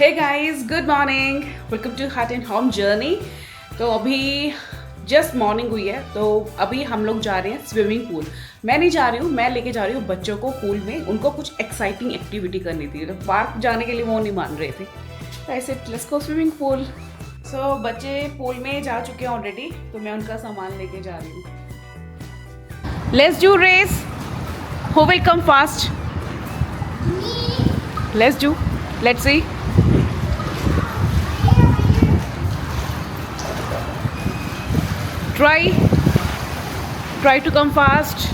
Hey guys, good morning, welcome to heart and home journey. तो अभी just morning हुई है, तो अभी हम लोग जा रहे हैं स्विमिंग पूल। मैं नहीं जा रही हूँ, मैं लेके जा रही हूँ बच्चों को पूल में। उनको कुछ एक्साइटिंग एक्टिविटी करनी थी, तो पार्क जाने के लिए वो नहीं मान रहे थे। तो ऐसे लेट्स गो स्विमिंग पूल। सो बच्चे पूल में जा चुके हैं ऑलरेडी, तो मैं उनका सामान लेके जा रही हूँ। Let's do race, who will come fast? Let's do, let's see. Try to come fast.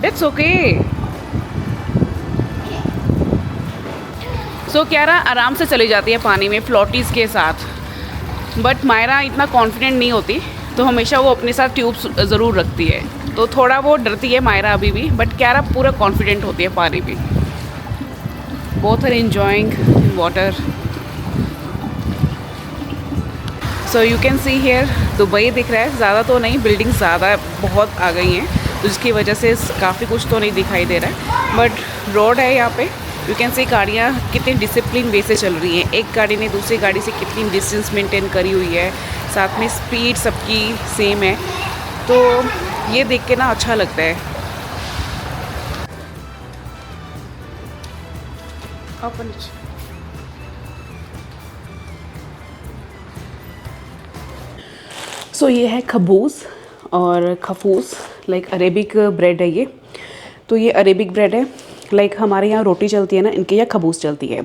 It's okay. So Kiara आराम से चली जाती है पानी में फ्लोटीज के साथ, बट मायरा इतना कॉन्फिडेंट नहीं होती, तो हमेशा वो अपने साथ ट्यूब्स ज़रूर रखती है। तो थोड़ा वो डरती है मायरा अभी भी, बट क्यारा पूरा कॉन्फिडेंट होती है पानी में। Both are enjoying water. So you can see here Dubai दिख रहा है, ज़्यादा तो नहीं, बिल्डिंग ज़्यादा बहुत आ गई हैं, तो जिसकी वजह से काफ़ी कुछ तो नहीं दिखाई दे रहा है, बट रोड है यहाँ पे। यू कैन सी गाड़ियाँ कितनी डिसिप्लिन वे से चल रही हैं। एक गाड़ी ने दूसरी गाड़ी से कितनी डिस्टेंस मेंटेन करी हुई है, साथ में स्पीड सबकी सेम है, तो ये देख के ना अच्छा लगता है। सो ये है खबूस और खफूस, लाइक अरेबिक ब्रेड है ये। तो ये अरेबिक ब्रेड है, लाइक हमारे यहाँ रोटी चलती है ना, इनके यहाँ खबूस चलती है।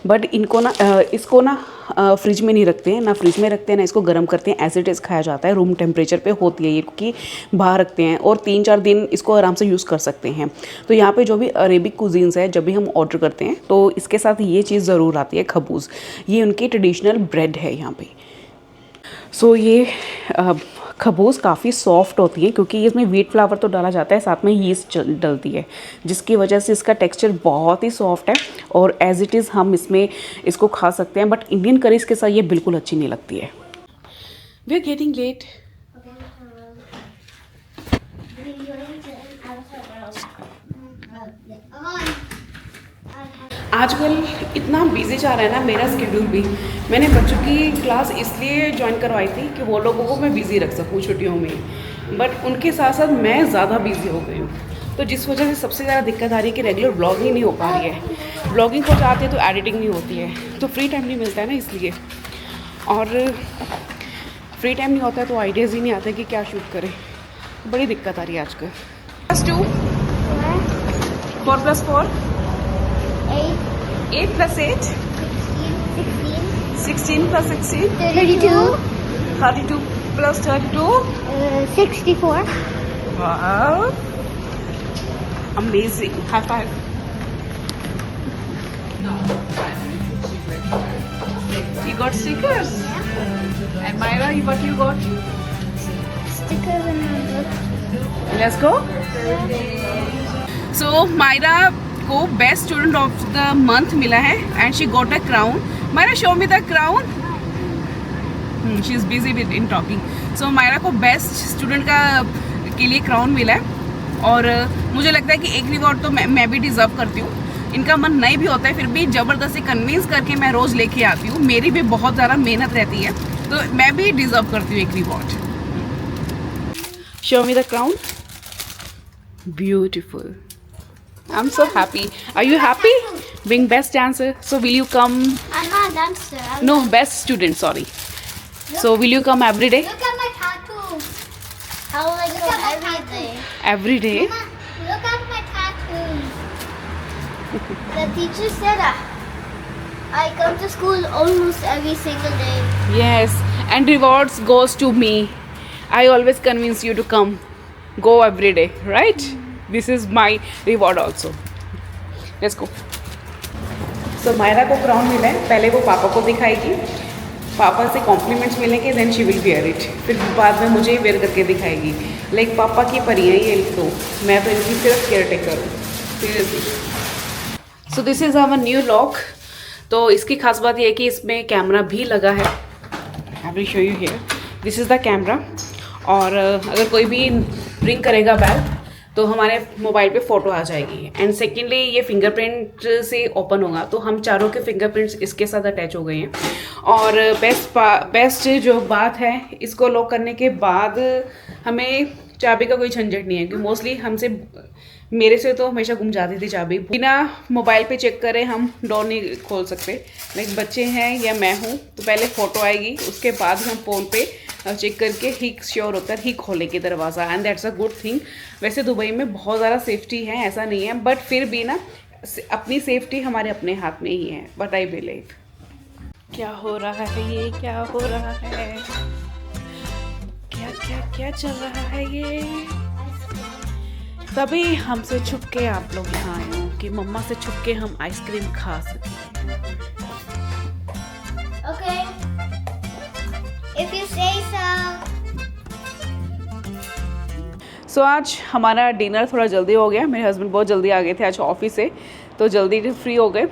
बट इनको ना इसको ना फ्रिज में नहीं रखते हैं, ना फ्रिज में रखते हैं ना इसको गर्म करते हैं, एज इट इज़ खाया जाता है। रूम टेम्परेचर पे होती है ये, क्योंकि बाहर रखते हैं और 3-4 दिन इसको आराम से यूज़ कर सकते हैं। तो यहाँ पे जो भी अरेबिक कुजीन्स है, जब भी हम ऑर्डर करते हैं तो इसके साथ ये चीज़ ज़रूर आती है, खबूस। ये उनकी ट्रेडिशनल ब्रेड है यहाँ पे। सो ये खबूस काफ़ी सॉफ्ट होती है, क्योंकि इसमें व्हीट फ्लावर तो डाला जाता है, साथ में यीस्ट डलती है, जिसकी वजह से इसका टेक्सचर बहुत ही सॉफ्ट है और एज इट इज़ हम इसमें इसको खा सकते हैं। बट इंडियन करीज के साथ ये बिल्कुल अच्छी नहीं लगती है। We are getting late. आजकल इतना बिजी जा रहा है ना मेरा स्केड्यूल भी। मैंने बच्चों की क्लास इसलिए ज्वाइन करवाई थी कि वो लोगों को मैं बिज़ी रख सकूँ छुट्टियों में, बट उनके साथ साथ मैं ज़्यादा बिज़ी हो गई हूँ, तो जिस वजह से सबसे ज़्यादा दिक्कत आ रही है कि रेगुलर ब्लॉगिंग नहीं हो पा रही है। ब्लॉगिंग हो जाती है तो एडिटिंग नहीं होती है, तो फ्री टाइम नहीं मिलता है ना, इसलिए। और फ्री टाइम नहीं होता है तो आइडियाज़ ही नहीं आते कि क्या शूट करें। बड़ी दिक्कत आ रही है आजकल। +2 4 + 4 8 + 8 16 + 16 32 32 + 32 64 Wow, amazing. High five. You got stickers? And Myra, what you got? stickers in my book. Let's go. So Myra को best student of the month मिला है and she got a crown. Myra, show me the crown. She is busy with in talking. So Myra को best student का के लिए crown मिला है, और मुझे लगता है कि एक रिवॉर्ड तो मैं भी डिज़र्व करती हूँ। इनका मन नहीं भी होता है, फिर भी ज़बरदस्ती कन्विंस करके मैं रोज़ लेके आती हूँ। मेरी भी बहुत ज़्यादा मेहनत रहती है, तो मैं भी डिज़र्व करती हूँ एक reward. Show me the crown. Beautiful. I'm so happy. Are you happy being best dancer? So will you come? I'm not a dancer. No, best student, sorry. So will you come every day? Look at my tattoo. How will I come every day? Every day? Mama, look at my tattoo. The teacher said I come to school almost every single day. Yes, and rewards goes to me. I always convince you to come. Go every day, right? This is my reward also. Let's go. So Myra को crown मिला है, पहले वो पापा को दिखाएगी, पापा से कॉम्प्लीमेंट्स मिलेंगे, then she will wear it, फिर बाद में मुझे वेयर करके दिखाएगी। लाइक पापा की परी है ये, तो मैं तो इनकी सिर्फ केयर टेकर हूँ, seriously. So this is our new lock. तो इसकी खास बात ये है कि इसमें कैमरा भी लगा है। I will show you here, this is the camera. और अगर कोई भी रिंग करेगा बेल तो हमारे मोबाइल पे फ़ोटो आ जाएगी। एंड सेकेंडली ये फिंगरप्रिंट से ओपन होगा, तो हम चारों के फिंगरप्रिंट्स इसके साथ अटैच हो गए हैं। और बेस्ट जो बात है, इसको लॉक करने के बाद हमें चाबी का कोई झंझट नहीं है, क्योंकि मोस्टली मेरे से तो हमेशा गुम जाती थी चाबी। बिना मोबाइल पे चेक करे हम डोर नहीं खोल सकते। लाइक बच्चे हैं या मैं हूँ, तो पहले फ़ोटो आएगी, उसके बाद हम फ़ोन पे चेक करके ही श्योर होकर ही खोलेंगे दरवाज़ा। And that's a good thing. वैसे दुबई में बहुत ज़्यादा सेफ्टी है, ऐसा नहीं है, बट फिर भी ना अपनी सेफ्टी हमारे अपने हाथ में ही है। But I believe. क्या हो रहा है ये, क्या हो रहा है, क्या क्या क्या चल रहा है ये। तभी हमसे छुप के आप लोग यहाँ आए हो कि मम्मा से छुप के हम आइसक्रीम खा सकें। Okay. If you say so. सो आज हमारा डिनर थोड़ा जल्दी हो गया। मेरे हस्बैंड बहुत जल्दी आ गए थे आज ऑफिस से, तो जल्दी फ्री हो गए।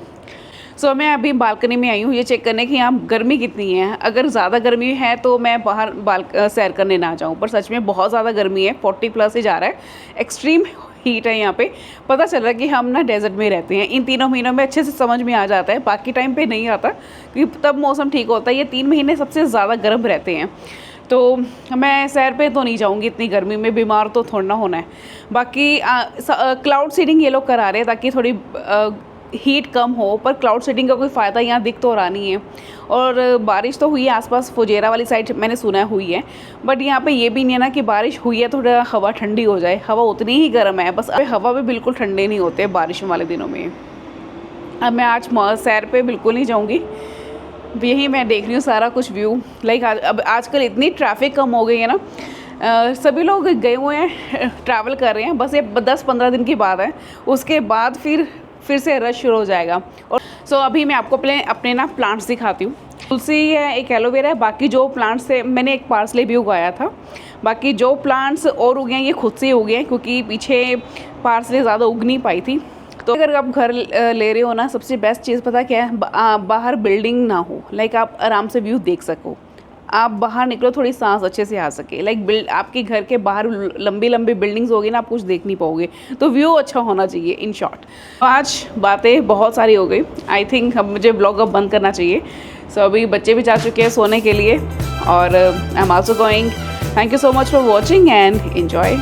सो मैं अभी बालकनी में आई हूँ ये चेक करने कि यहाँ गर्मी कितनी है। अगर ज़्यादा गर्मी है तो मैं बाहर सैर करने ना जाऊँ, पर सच में बहुत ज़्यादा गर्मी है, 40 प्लस ही जा रहा है। एक्सट्रीम हीट है यहाँ पे। पता चल रहा है कि हम ना डेजर्ट में रहते हैं। इन 3 महीनों में अच्छे से समझ में आ जाता है, बाकी टाइम पे नहीं आता, क्योंकि तब मौसम ठीक होता है। ये 3 महीने सबसे ज़्यादा गर्म रहते हैं। तो मैं सैर पे तो नहीं जाऊंगी इतनी गर्मी में, बीमार तो थोड़ा ना होना है। बाकी क्लाउड सीडिंग ये लोग करा रहे हैं ताकि थोड़ी हीट कम हो, पर क्लाउड सीडिंग का कोई फ़ायदा यहाँ दिख तो रहा नहीं है। और बारिश तो हुई है आसपास, फुजेरा वाली साइड मैंने सुना है हुई है, बट यहाँ पे ये भी नहीं है ना कि बारिश हुई है थोड़ा हवा ठंडी हो जाए। हवा उतनी ही गर्म है, बस हवा भी बिल्कुल ठंडे नहीं होते बारिश वाले दिनों में। अब मैं आज सैर पे बिल्कुल नहीं जाऊँगी, यही मैं देख रही हूँ सारा कुछ व्यू। लाइक अब आजकल इतनी ट्रैफिक कम हो गई है ना, सभी लोग गए हुए हैं, ट्रैवल कर रहे हैं। बस ये 10-15 दिन की बात है, उसके बाद फिर से रश शुरू हो जाएगा। और सो अभी मैं आपको अपने ना प्लांट्स दिखाती हूँ। तुलसी है, एक एलोवेरा है, बाकी जो प्लांट्स है, मैंने एक पार्सले भी उगाया था। बाकी जो प्लांट्स और उगे हैं ये खुद से उगे हैं, क्योंकि पीछे पार्सले ज़्यादा उग नहीं पाई थी। तो अगर आप घर ले रहे हो ना, सबसे बेस्ट चीज़ पता क्या है, बाहर बिल्डिंग ना हो, लाइक आप आराम से व्यू देख सको। आप बाहर निकलो, थोड़ी सांस अच्छे से आ सके। लाइक आपके घर के बाहर लंबी लंबी बिल्डिंग्स होगी ना, आप कुछ देख नहीं पाओगे, तो व्यू अच्छा होना चाहिए इन शॉर्ट। आज बातें बहुत सारी हो गई, आई थिंक अब मुझे ब्लॉग अब बंद करना चाहिए। सो अभी बच्चे भी जा चुके हैं सोने के लिए, और I am also going. Thank you so much for watching and enjoy.